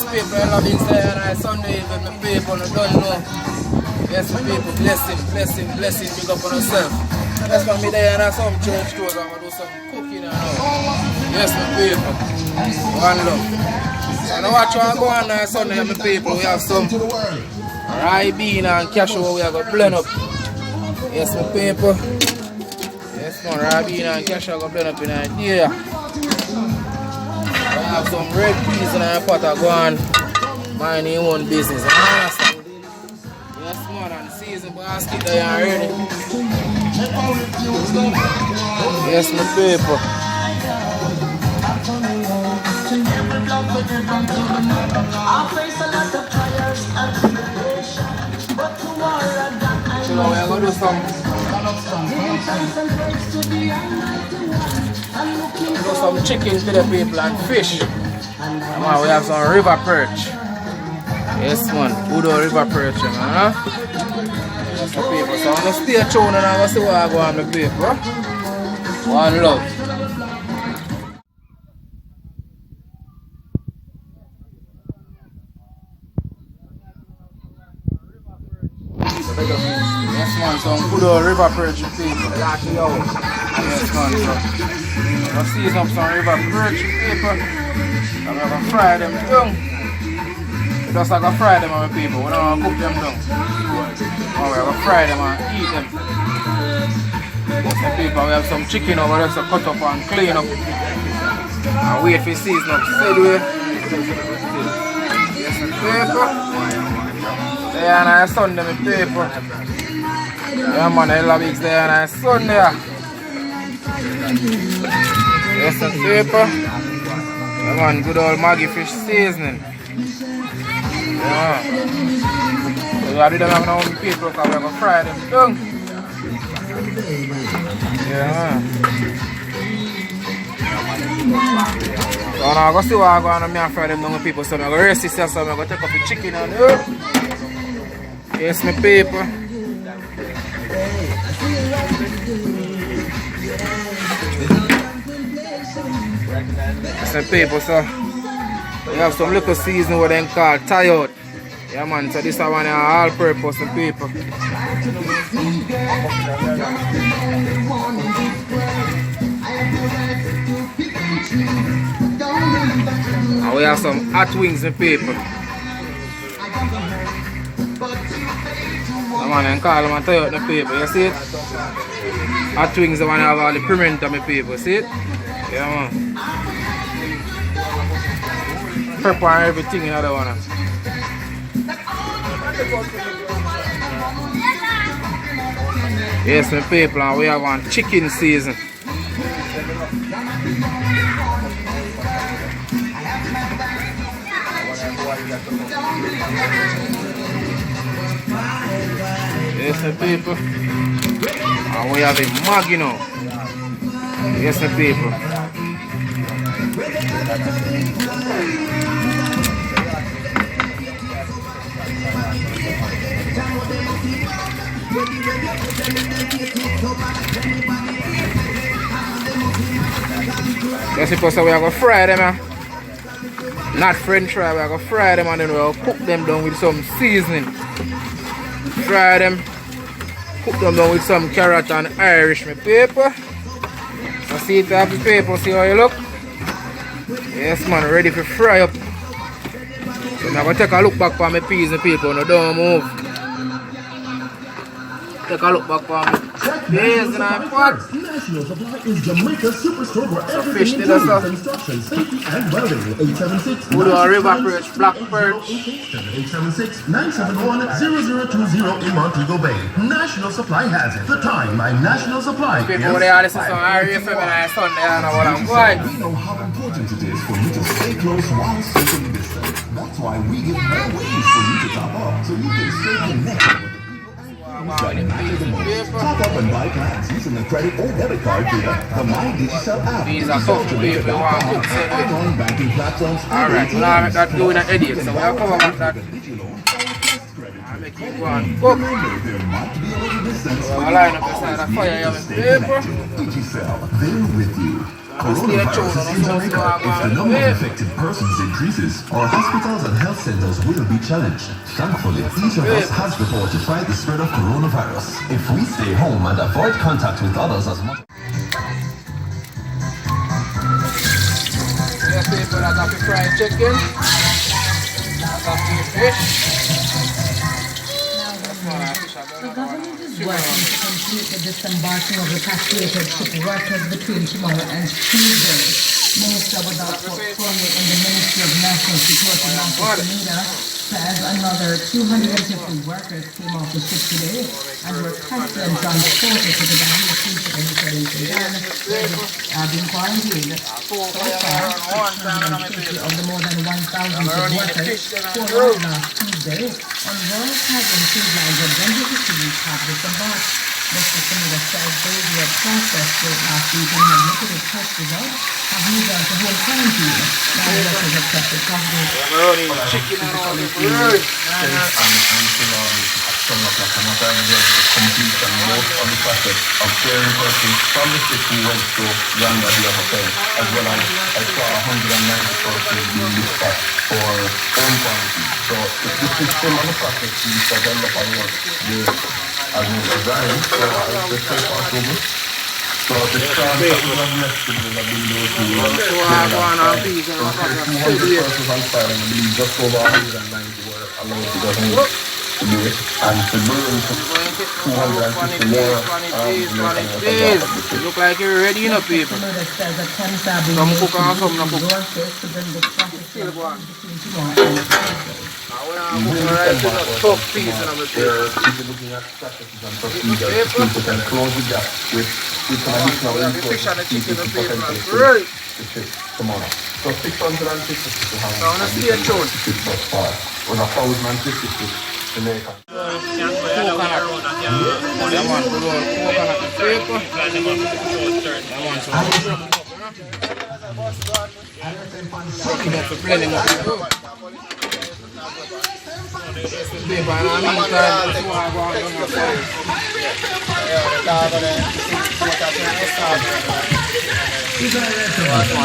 Yes, people, I love inside and I Sunday evening, my people, I don't know. Yes, my people, blessing, big up on yourself. That's why me there and some church tours, I'm going to do some cooking and all. Yes, my people, one love. So now watch what I go on now Sunday, my people, we have some ribena and cashew we are going to blend up. Yes, my people. Yes, man, ribena and cashew are going to blend up in idea. I have some red peas in a pot of go on mind your own business. Yes man, and season basket they are ready. Yes my people. So now we are going to do some chicken to the people and fish. Man, we have some river perch. Yes man, good old river perch, man. Yes the people. So I'm going to stay tuned and I'm going to see what I go on the people. One love. Yes man, some good old river perch people. Yes man, so I'll season up some river perch people. I'm going to fry them down. Just like I fry them, my people. We don't want to cook them down. We're going to fry them and eat them. Yes, my people, we have some chicken over there to cut up and clean up. And wait for season up. See the way. Yes, my people. There and I Sunday, my people. Yeah, man, the hell weeks there and I Sunday. Yes, my people. Yeah, man, good old Maggie fish seasoning. Yeah. So I didn't have no people because we're going to fry them down. Yeah. So now I'm going to see what I'm going to do and fry them down with people. So I'm going to rest this here, so I'm going to take up the chicken and yes, my people. Yes, my people, so we have some little seasoning what they call tie out. Yeah man, so this is one all purpose people. And we have some hot wings people. The man and call them and tie out the people, you see it? Hot wings the one have all the pimento my people, see it? Yeah man. Pepper and everything in other one. Yes, my people, and we have one chicken season. Yes, my people. And we have a Maggi now. Yes, my people. Yes, because we are going to fry them. Not French fry, we are going to fry them and then we will cook them down with some seasoning. Fry them, cook them down with some carrot and Irish, my people. So see it up the people, see how you look. Yes man, ready for fry up. So I'm going to take a look back for my peas and people, no don't move. Take a look back for me. Peas in our pot. National Supply is Jamaica's superstore where everything includes construction, safety and welding. 876 we do a river perch, black perch. 876-971-0020 in Montego Bay. National Supply has it. The time by National Supply. People they are listening to RFM and I Sunday and what I'm going. We know how important it is for you to stay close while staying distant. That's why we give more ways for you to top up so you can stay connected. Top up and buy plans using a credit or debit card via the My Digital app. These are so people online banking platforms. Alright, now I make that go in an idiot, so we'll cover back that. I make it go on cook. So I line up beside the fire here with paper. They're with you. So I Coronavirus in Jamaica. If the number of affected persons increases, our hospitals and health centers will be challenged. Thankfully, each of us has the power to fight the spread of coronavirus. If we stay home and avoid contact with others as much. Yeah, people that have to fry chicken. That have to fish. The government is working to complete the disembarking of repatriated ship workers between tomorrow and Tuesday. Minister without portfolio in the Ministry of National Security, Manchester, says another 250 workers came off the ship today and were tested and transported to the Bahamas Institute have been quarantined. So far, 650 of the more than 1,000 workers who arrived last Tuesday on Royal Caribbean Cruise Lines Adventure Cruise have disembarked. Mr. Samira says those who were processed late last week and had negative test results have moved on to home quarantine. Now workers have tested positive. Chicken and all the birds. Completion most of the process of clearing persons from the ship who went to Uganda via hotel, as well as I saw 190 persons being dispatched for home quarantine. So if this is still on the process, we shall end up on what as we design, so I just take October. So the chance that we have left to do have been those who were so 200 persons on fire, and I believe just over 190 were allowed to go home to do it, and to burn 250 more look like you're ready, you know, people. Some cook and some not cook. Still go on. Tough piece and people looking at strategies and procedures to people can close the gap with some additional resources to potentially the ship tomorrow. So 650 to have a ship thus far. Was 1,050 ships to make a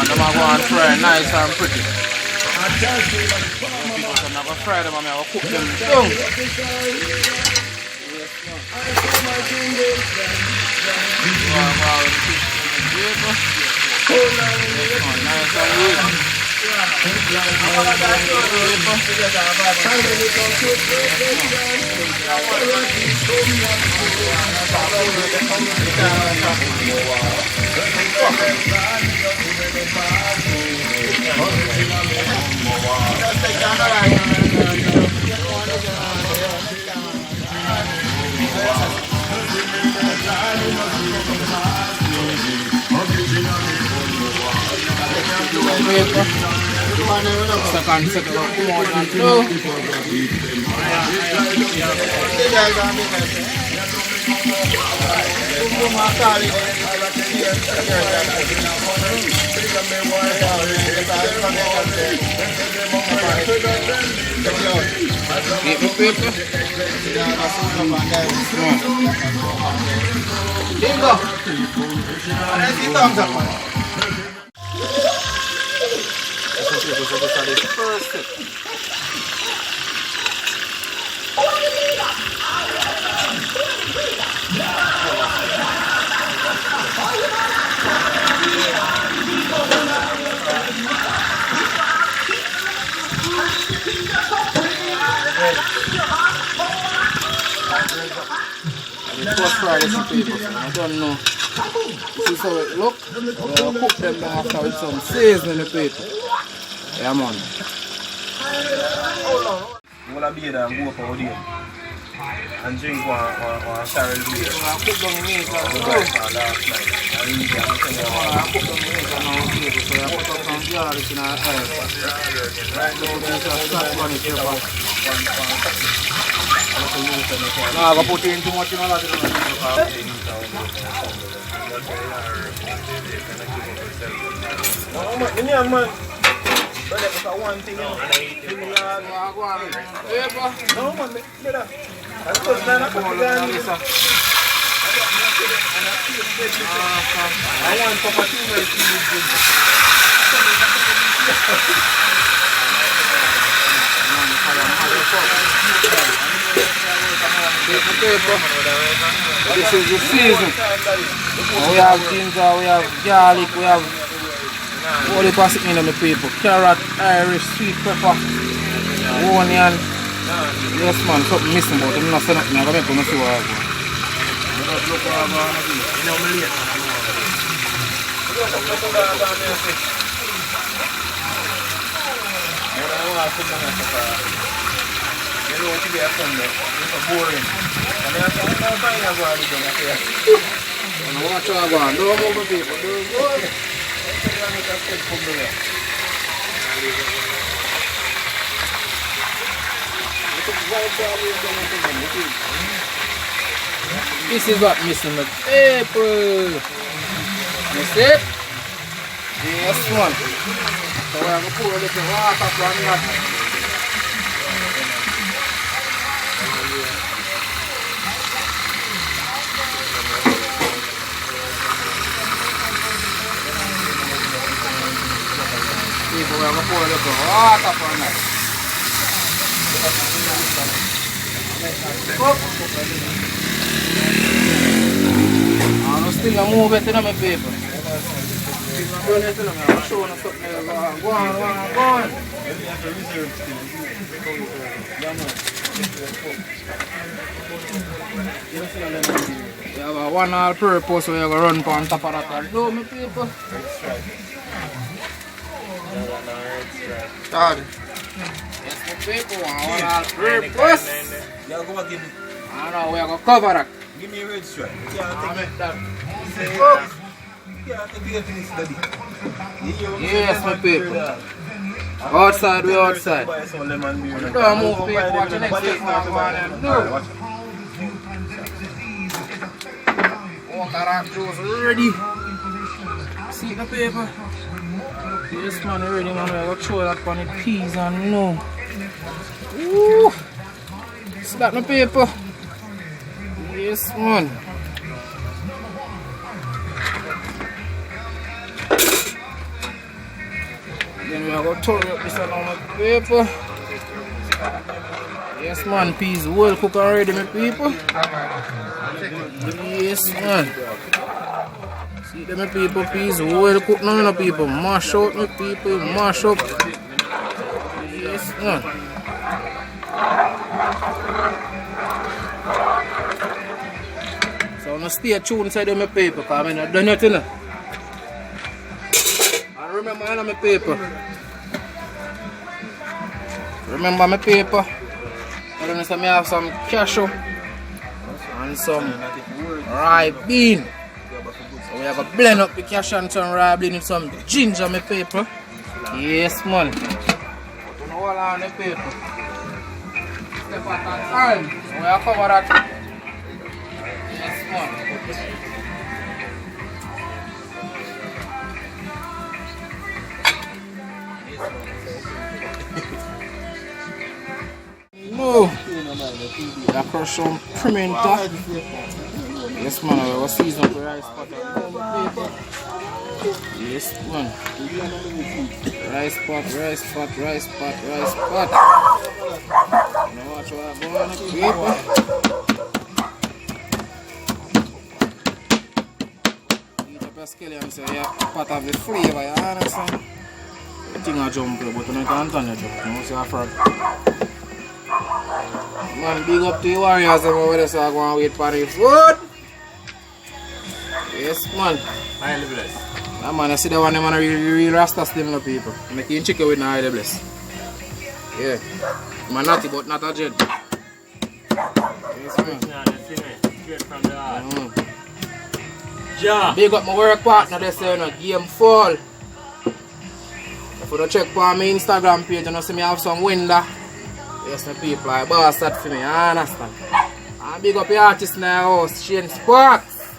I'm going to fry nice and pretty. Because I'm not going to fry them, I'm going to cook them down. Nice and rich. Second set of more than two. I don't know. This is how it looks. We'll cook them after with some seasoning people. Yeah, man. we're going to be there and go for a day and drink one Carol beer. I cook down the meat and last night. And you can I cook down the meat and all people, so I put up some garlic in our herb. Right now there's a stock on it here, but no, I put in too much in a lot of young man. But that's one thing, no, man, that's good, man. I want Papa too much to be good. This is the season. We have ginger, we have garlic, we have all the plastic in the people. Carrot, Irish, sweet pepper, onion. Yes man, something missing but I'm not saying nothing. I'm going to see what I have. You know what you get from there? It's boring. And then I say, I'm not buying a guard again. I watch our guard. Don't move people. Don't go. This is what missing the people. You see it? Yes, one. So we have to pour a little water from that. People, we have to pour a little water from that. I'm still move it in my paper. I'm showing us something else. Go on. We have a one all purpose so you run on top of that. No, my people. Start. Yes, my people. One all purpose. I know we are going to cover that. Give me a red stripe. I'll make that. Yes, my people. Outside, we outside. Don't move people. Watch the next step now. No. Water and juice ready. See the paper? Yes, man, ready, man. We're going to throw that on the peas and no. Woo! See that, my paper? Yes, man. Then we are going to turn up this on my paper. Yes, man, peas well cooked already, my people. Yes, man. See them, my people, peas well cooked now, my people. Mash out, my people, mash up. Yes, man. So, now stay tuned inside my paper, because I'm not done nothing. And remember, I know my paper. Remember my paper. I don't know, I have some cashew and some ribena. So we have to blend up the cashew and some ribena with some ginger, my paper. Yes, man. Put all on the paper. Step at a time. So we have to cover that. Yes, man. No, I crush some pimenta. Yes, man, I will season up the rice pot. Yes, man. Rice pot. Now watch what I go on the paper. Eat up your scallion so you have part of the flavor, you understand? The thing I jump, but you can't turn it up. You see a frog. Man, big up to the warriors over there, so I go and wait for the food. Yes, man. Highly blessed. Yeah, man, I see the one them on a real rasta still, no people. Making chicken with no highly blessed. Yeah. Man, naughty, but not a jet. Yes, man. Straight from the heart. Ja. Big up my work partner, they say, game fall. If you don't check for my Instagram page, you know, see me have some window. Yes, my people, I boss that for me, I understand. And big up the artist in the house, Shane Sparks.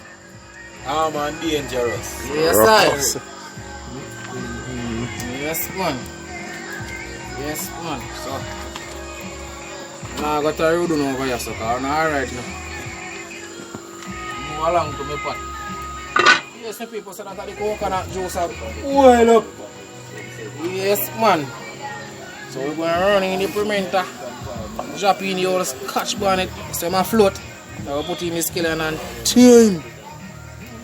Ah, man, dangerous. Yes, sir. Yes, man. Yes, man. So, now I got a road over here, so I'm alright now. Move along to my pot. Yes, the people say that the coconut juice are boil up. Yes, man. So we're going to run in the fermenter, drop in the old scotch bonnet, so my float. I will put in the skillet and turn.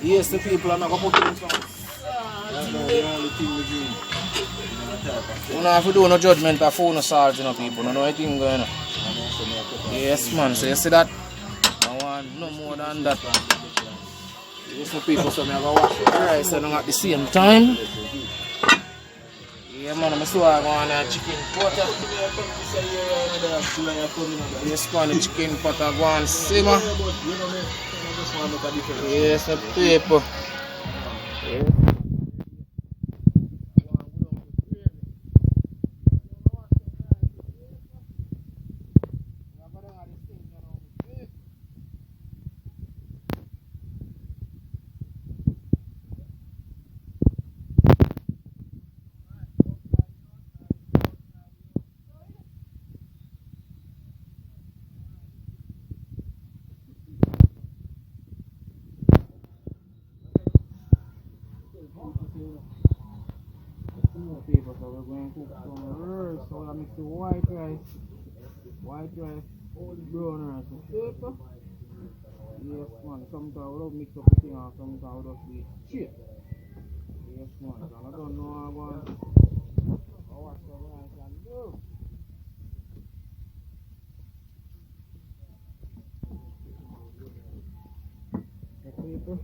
Yes, the people are not going to put in some. That's the only thing we do. You don't have to do no judgment of food, no salt, you know, people. You know anything going on. Yes, man. So you see that? I want no more than that. Yes, the people, so I'm going to wash the rice at the same time. Yeah, man, I'm still going to chicken pot. Yes, man, the chicken pot are going to simmer. Yes, the people. Yes. People, so we're going to cook some rice. So I mix the white rice, brown rice with paper. Yes, man. Sometimes we don't mix up the thing, or sometimes we just do it straight. Yes, man. So I don't know how I want to wash the rice and do. The paper.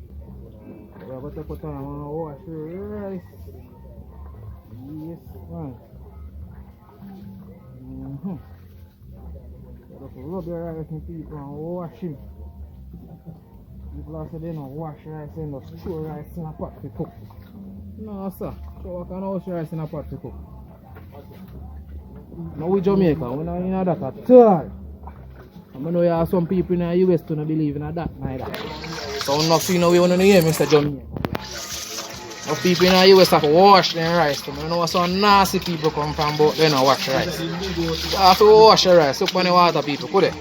We're going to put on and wash the rice. Yes, man. Just rub your rice in people and wash him. People also they don't wash rice and just throw rice in a pot to cook. No, sir. So I can wash rice in a pot to cook. No, we Jamaica, we're not in that at all. I know you have some people in the US who don't believe in that neither. So nothing we want to hear, Mr. Jamaica. Of people in the US have to wash their rice. I know some nasty people come from, but they don't wash rice. You have to wash your rice. Up on the water, people, could they?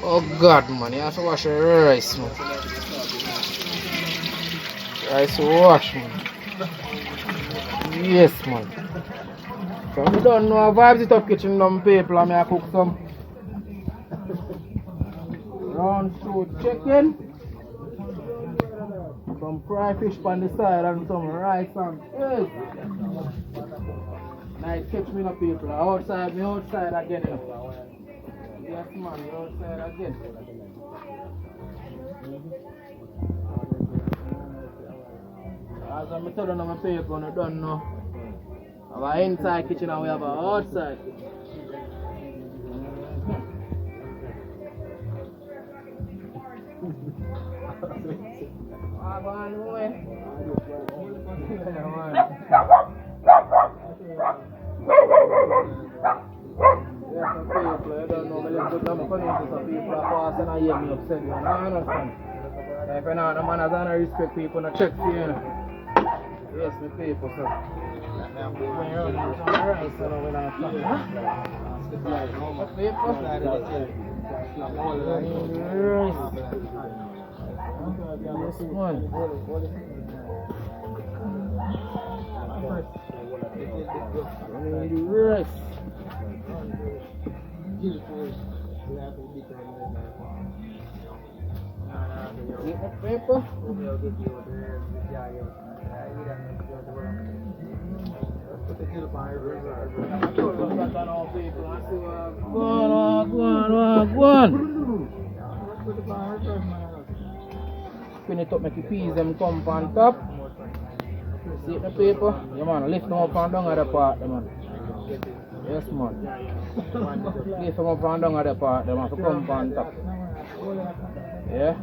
Oh God, man, you have to wash your rice, man. Rice wash, man. Yes, man. So I don't know, I vibes it up kitchen down people and I cook some round shoot chicken. Some fried fish on the side and some rice and eggs. Nice catch me up people. Outside again. Yes man, outside again. As I'm telling you my people, you don't know. We have an inside kitchen and we have an outside. If you're not a man, I don't respect people, not check for you. Yes, the people, so. When you're on some rice, so we're not talking. Yes, one. Rice. Eat the paper. Go on. Spin it up, make the peas them come on top. See the paper? Yeah man, lift them up and down at the part, man. Yes man. Lift them up and down at the part, man, to come on top. Yeah?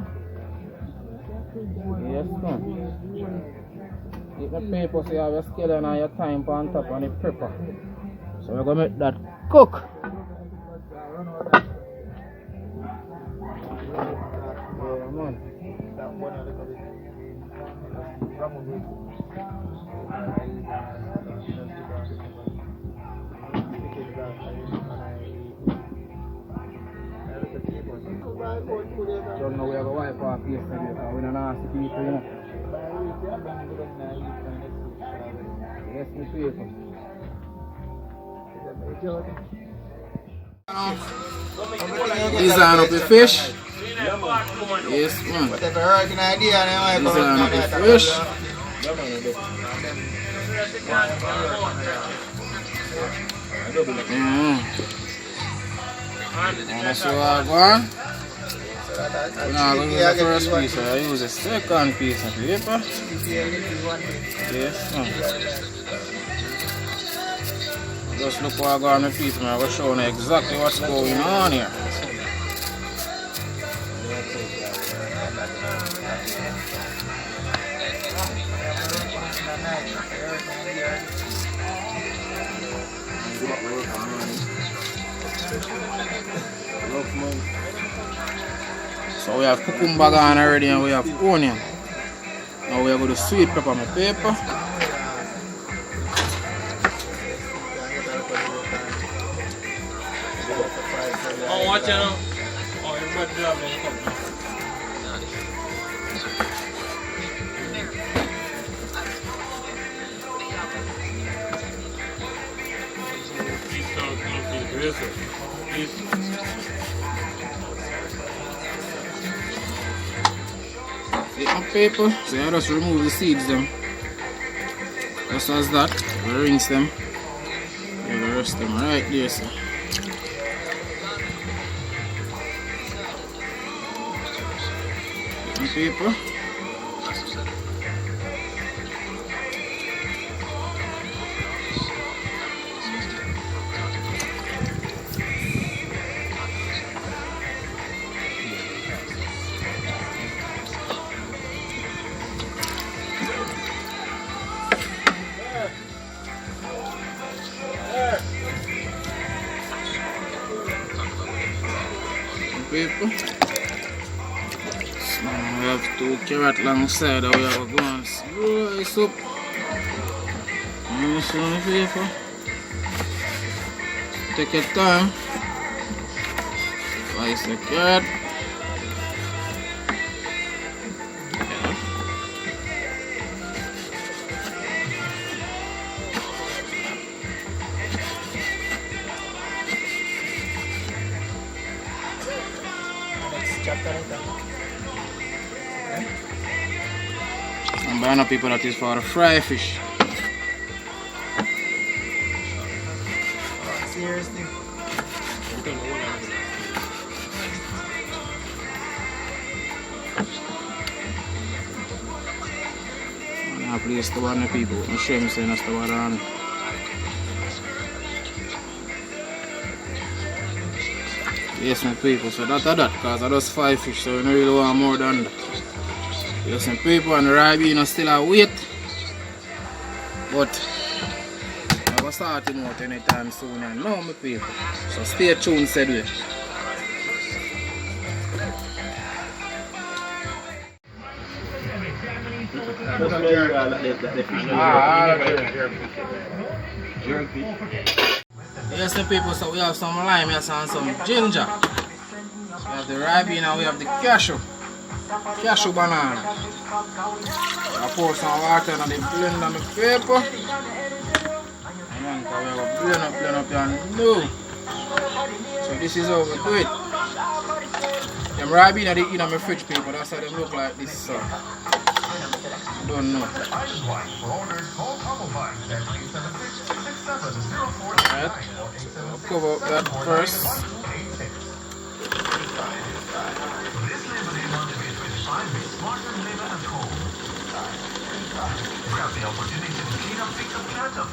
Yes man. Eat the paper so you have your scallion and your thyme on top and the pepper. So we're going to make that cook. Yeah man. Don't know we have a wife off yesterday, so we don't ask the people, you know. Yes, my people. These are up the fish. Yes, man. Whatever working idea, These are up the fish. And that's what I want. Now go use the first piece, I use the second piece of paper. Yes, man. Just look what I got on my piece, man. I will show you exactly what's going on here. So we have cucumber gone already and we have onion. Now we are going to sweet pepper my paper. Oh, watch out. Oh, everybody driving. See my paper, so I just remove the seeds them. Just as that, we rinse them. We rest them right there, so. My paper. Paper. So we have 2 carrot alongside that we have to go and slice up. You see the paper? Take your time. Slice the carrot. And banana people that is for the fry fish. Seriously? I place the one people, I'm sure I'm saying that's the one on. Yes, my people, so that's that, because I just 5 fish, so we don't really want more than that. Yes, my people, and the ribena still a wait, but I will start him out anytime soon, and now, my people, so stay tuned, said we. Yes, the people, so we have some lime yes, and some ginger. So we have the ribena, we have the cashew banana. I pour some water and then blend on the paper. And then we have a blend up and no. So this is how we do it. Them ribena they eat on my fridge paper, that's how they look like this. So I don't know. Alright, so we'll cover up that first. Grab the opportunity to clean up, pick some carrots up.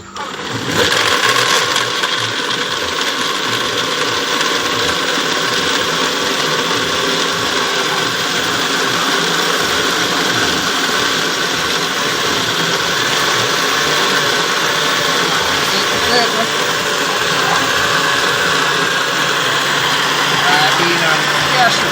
Ribena and cashew.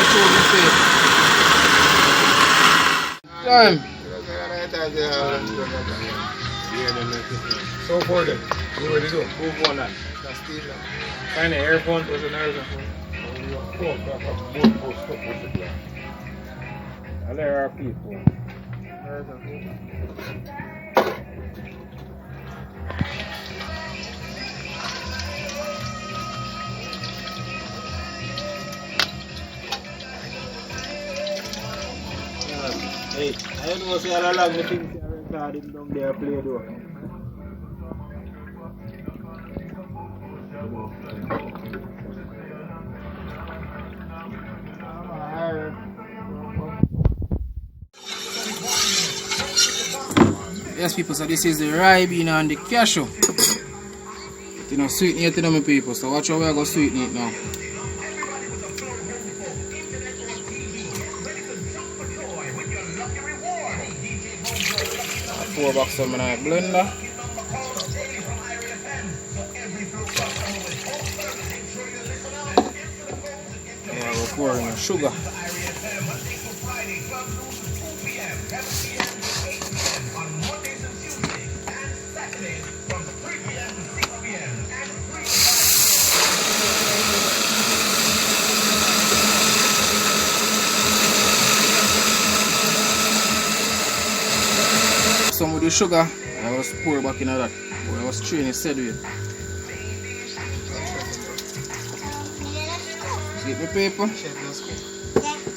through the people. Time. So for them, you ready to do? Move on that. Find the earphone, there's an earphone. And there are people. Hey, I don't know say how long the things are recording down there play though. Yes, people, so this is the ribena and the cashew. You know, sweeten it, you know, my people. So watch how we are going to sweeten it now. I pour back some in my blender. Yeah, we're pouring the sugar. Some of the sugar, I was pour back in that. I was training said with. Get the paper.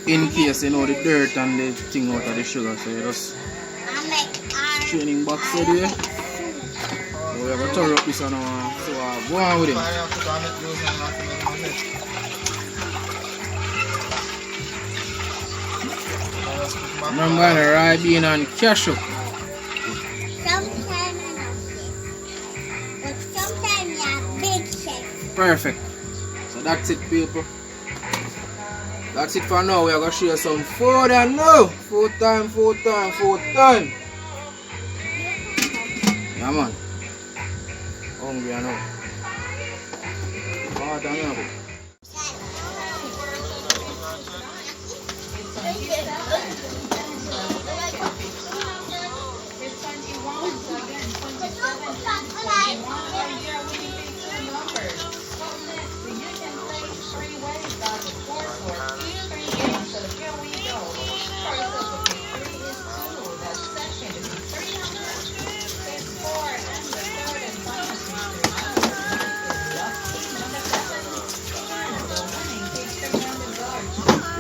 In case you know the dirt and the thing out of the sugar, so you just straining back said way. So we have to throw up this one now, so go on with it. Remember the ribena and cashew. Perfect. So that's it, people. That's it for now. We are going to share some food and now. Food time. Yeah, man. Hungry and now. Water me up.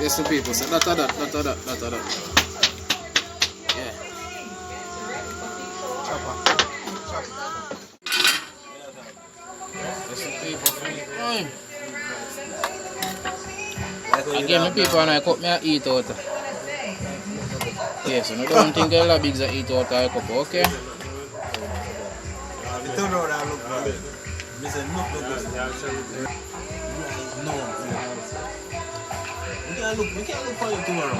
Yes, some people say that. Yeah. Chopper. Yes, some people feel again, the people and I cut me and eat out. Yes, so I don't think all the bigs are eat out of a cup, okay? We can't look for you tomorrow.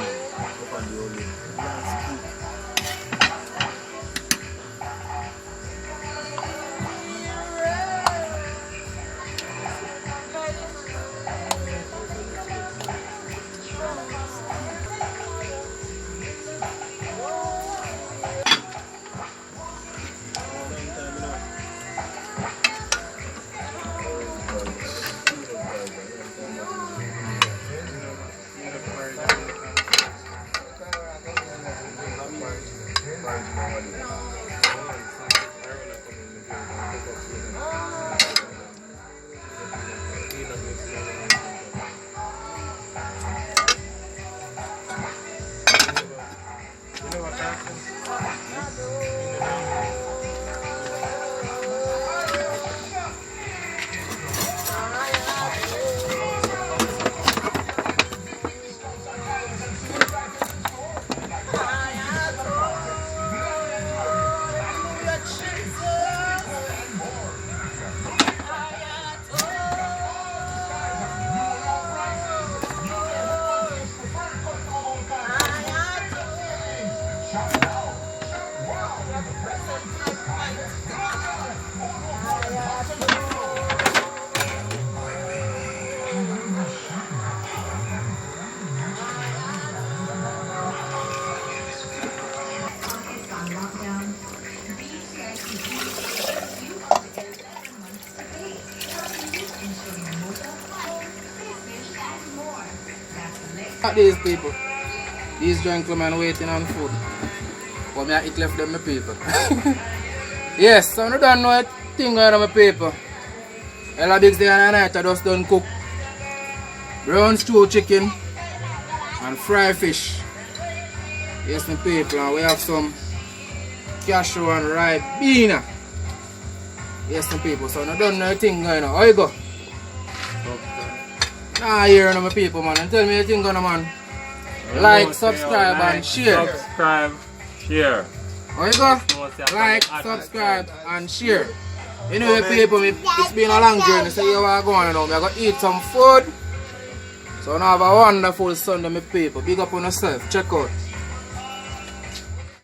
At these people. These gentlemen waiting on food. But me I eat left them my people. Yes, so I don't know a thing on my people. Ella Bigs day and night I just done cook brown stew chicken and fried fish. Yes, my people, and we have some cashew and ribena. Yes, my people, so I don't know a thing going on. How you go? Nah, here no my people, man. And tell me a thing going on, man. Like, subscribe and share. Subscribe, share. How you go? Like, subscribe and share. Anyway, people, it's been a long journey, so you are going now. I'm going to eat some food. So now have a wonderful Sunday, my people. Big up on yourself. Check out.